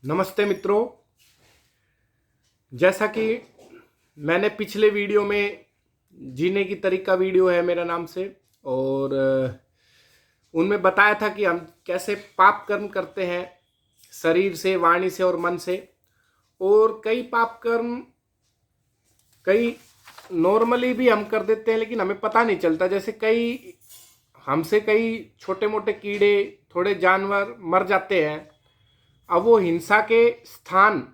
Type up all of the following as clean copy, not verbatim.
नमस्ते मित्रों। जैसा कि मैंने पिछले वीडियो में जीने की तरीका वीडियो है मेरा नाम से, और उनमें बताया था कि हम कैसे पाप कर्म करते हैं शरीर से, वाणी से और मन से। और कई पाप कर्म कई नॉर्मली भी हम कर देते हैं लेकिन हमें पता नहीं चलता। जैसे कई छोटे मोटे कीड़े, थोड़े जानवर मर जाते हैं। अब वो हिंसा के स्थान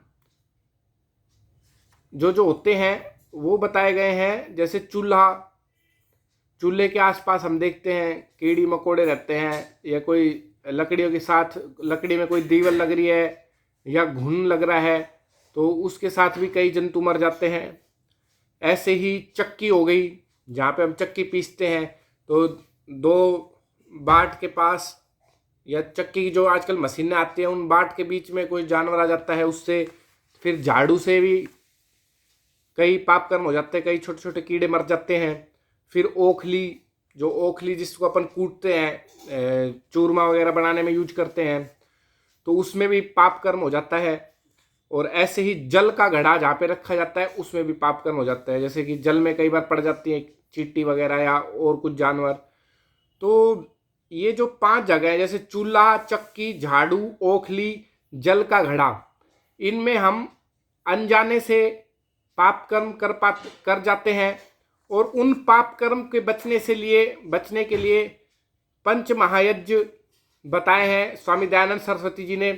जो जो होते हैं वो बताए गए हैं। जैसे चूल्हे के आसपास हम देखते हैं कीड़ी मकोड़े रहते हैं, या कोई लकड़ियों के साथ, लकड़ी में कोई दीवार लग रही है या घुन लग रहा है तो उसके साथ भी कई जंतु मर जाते हैं। ऐसे ही चक्की हो गई, जहाँ पे हम चक्की पीसते हैं तो दो बाट के पास, या चक्की की जो आजकल मशीनें आती हैं उन बाट के बीच में कोई जानवर आ जाता है, उससे फिर झाड़ू से भी कई पाप कर्म हो जाते हैं, कई छोटे छोटे कीड़े मर जाते हैं। फिर ओखली जिसको अपन कूटते हैं, चूरमा वगैरह बनाने में यूज करते हैं, तो उसमें भी पाप कर्म हो जाता है। और ऐसे ही जल का घड़ा जहाँ पे रखा जाता है उसमें भी पाप कर्म हो जाता है। जैसे कि जल में कई बार पड़ जाती है चींटी वगैरह या और कुछ जानवर। तो ये जो 5 जगह है, जैसे चूल्हा, चक्की, झाड़ू, ओखली, जल का घड़ा, इनमें हम अनजाने से पाप कर्म कर जाते हैं। और उन पाप कर्म के बचने के लिए पंच महायज्ञ बताए हैं स्वामी दयानंद सरस्वती जी ने।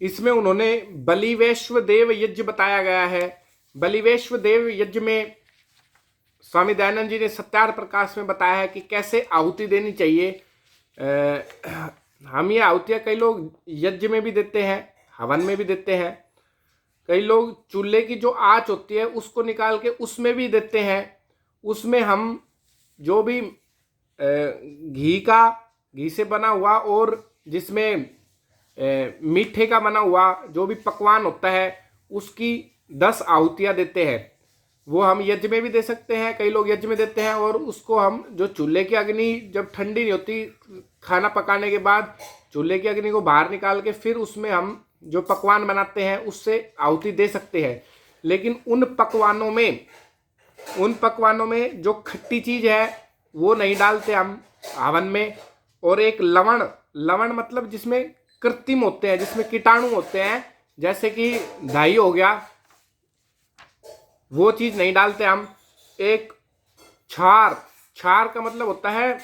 इसमें उन्होंने बलिवैश्व देव यज्ञ बताया गया है। बलिवैश्व देव यज्ञ में स्वामी दयानंद जी ने सत्यार्थ प्रकाश में बताया है कि कैसे आहुति देनी चाहिए। हम ये आहुतियाँ कई लोग यज्ञ में भी देते हैं, हवन में भी देते हैं। कई लोग चूल्हे की जो आँच होती है उसको निकाल के उसमें भी देते हैं। उसमें हम जो भी घी से बना हुआ और जिसमें मीठे का बना हुआ जो भी पकवान होता है उसकी 10 आहुतियाँ देते हैं। वो हम यज्ञ में भी दे सकते हैं, कई लोग यज्ञ में देते हैं। और उसको हम जो चूल्हे की अग्नि जब ठंडी नहीं होती, खाना पकाने के बाद चूल्हे की अग्नि को बाहर निकाल के फिर उसमें हम जो पकवान बनाते हैं उससे आहुति दे सकते हैं। लेकिन उन पकवानों में जो खट्टी चीज है वो नहीं डालते हम हवन में। और एक लवण मतलब जिसमें कृत्रिम होते हैं, जिसमें कीटाणु होते हैं, जैसे कि दही हो गया, वो चीज नहीं डालते हम। एक छार का मतलब होता है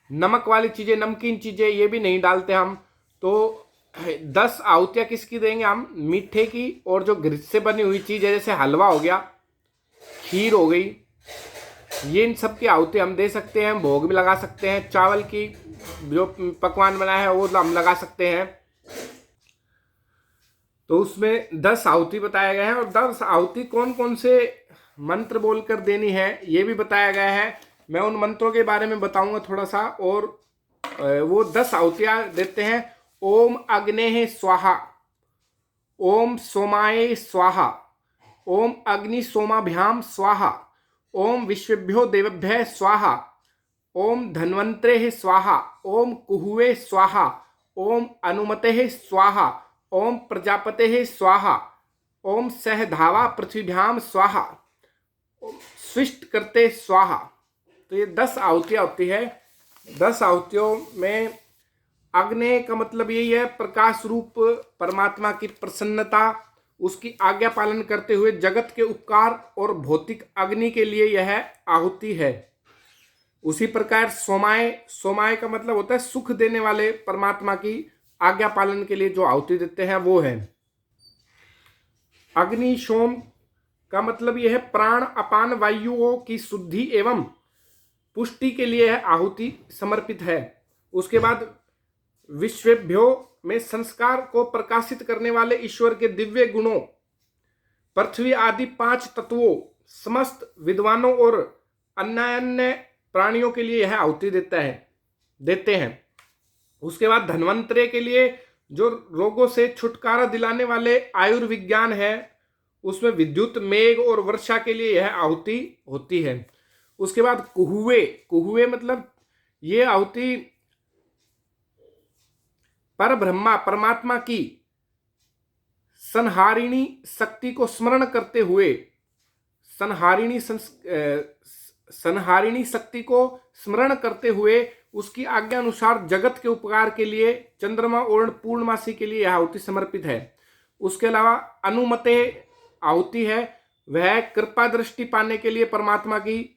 नमक वाली चीजें, नमकीन चीजें, ये भी नहीं डालते हम। तो 10 आहुतियाँ किसकी देंगे हम? मीठे की, और जो घृत से बनी हुई चीज है जैसे हलवा हो गया, खीर हो गई, ये इन सब की आहुति हम दे सकते हैं। भोग भी लगा सकते हैं, चावल की जो पकवान बनाया है वो हम लगा सकते हैं। तो उसमें 10 आहुति बताया गया है, और 10 आहुति कौन कौन से मंत्र बोलकर देनी है ये भी बताया गया है। मैं उन मंत्रों के बारे में बताऊंगा थोड़ा सा। और वो 10 आहुतियां देते हैं। ओम अग्नेः स्वाहा, ओम सोमाय स्वाहा, ओम अग्नि सोमाभ्याम स्वाहा, ओम विश्वेभ्यो देवभ्यः स्वाहा, ओम धन्वंतरेः स्वाहा, ओम कुहुवे स्वाहा, ओम अनुमतेः स्वाहा, ओम प्रजापतेः स्वाहा, ओम सहधावा पृथ्वीभ्याम स्वाहा, स्विष्ट करते स्वाहा। तो ये 10 आहुतियाँ होती है। 10 आहुतियों में अग्नि का मतलब यही है, प्रकाश रूप परमात्मा की प्रसन्नता, उसकी आज्ञा पालन करते हुए जगत के उपकार और भौतिक अग्नि के लिए यह आहुति है। उसी प्रकार सोमाय का मतलब होता है सुख देने वाले परमात्मा की आज्ञा पालन के लिए जो आहुति देते हैं वो है। अग्नि सोम का मतलब यह है प्राण अपान वायुओं की शुद्धि एवं पुष्टि के लिए यह आहुति समर्पित है। उसके बाद विश्वेभ्यो में संस्कार को प्रकाशित करने वाले ईश्वर के दिव्य गुणों, पृथ्वी आदि 5 तत्वों, समस्त विद्वानों और अन्य प्राणियों के लिए यह आहुति देते हैं। उसके बाद धन्वंतरे के लिए जो रोगों से छुटकारा दिलाने वाले आयुर्विज्ञान है, उसमें विद्युत, मेघ और वर्षा के लिए यह आहुति होती है। उसके बाद कुहुए मतलब ये आहुति पर ब्रह्मा परमात्मा की संहारिणी शक्ति को स्मरण करते हुए, संहारिणी शक्ति को स्मरण करते हुए उसकी आज्ञा अनुसार जगत के उपकार के लिए चंद्रमा और पूर्णमासी के लिए यह आहुति समर्पित है। उसके अलावा अनुमते आहुति है, वह कृपा दृष्टि पाने के लिए परमात्मा की।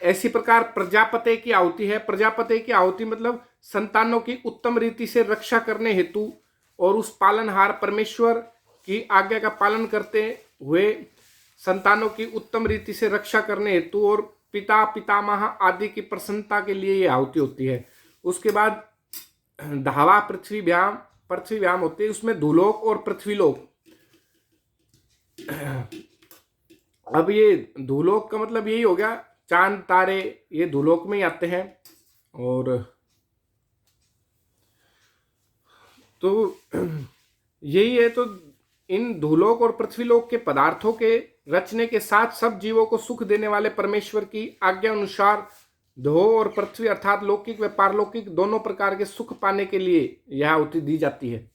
ऐसी प्रकार प्रजापति की आहुति है। प्रजापति की आहुति मतलब संतानों की उत्तम रीति से रक्षा करने हेतु और उस पालनहार परमेश्वर की आज्ञा का पालन करते हुए संतानों की उत्तम रीति से रक्षा करने हेतु और पिता पितामह आदि की प्रसन्नता के लिए यह आहुति होती है। उसके बाद धावा पृथ्वीव्याम होती है, उसमें धूलोक और पृथ्वीलोक। अब ये धूलोक का मतलब यही हो गया, चांद तारे ये धूलोक में ही आते हैं। और तो यही है, तो इन धूलोक और पृथ्वीलोक के पदार्थों के रचने के साथ सब जीवों को सुख देने वाले परमेश्वर की आज्ञा अनुसार धो और पृथ्वी अर्थात लौकिक व पारलौकिक दोनों प्रकार के सुख पाने के लिए यह आहुति दी जाती है।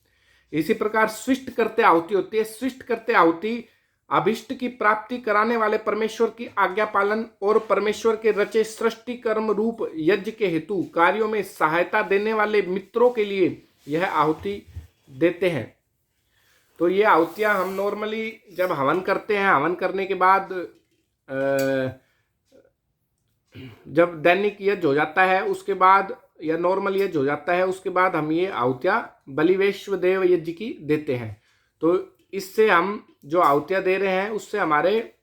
इसी प्रकार सृष्ट करते आहुति होती है। सृष्ट करते आहुति अभिष्ट की प्राप्ति कराने वाले परमेश्वर की आज्ञा पालन और परमेश्वर के रचे सृष्टि कर्म रूप यज्ञ के हेतु कार्यों में सहायता देने वाले मित्रों के लिए यह आहुति देते हैं। तो ये आहुतियाँ हम नॉर्मली जब हवन करते हैं, हवन करने के बाद जब दैनिक यज्ञ हो जाता है उसके बाद, या नॉर्मल यज्ञ हो जाता है उसके बाद हम ये आहुतियाँ बलिवेश्व देव यज्ञ की देते हैं। तो इससे हम जो आहुतियाँ दे रहे हैं उससे हमारे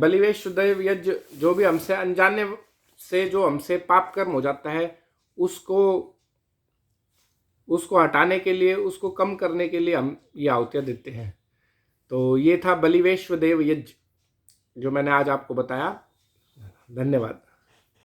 बलिवेश्व देव यज्ञ जो भी हमसे अनजाने से जो हमसे पाप कर्म हो जाता है उसको हटाने के लिए, उसको कम करने के लिए हम ये आहुतियाँ देते हैं। तो ये था बलिवेश्व देव यज्ञ जो मैंने आज आपको बताया। धन्यवाद।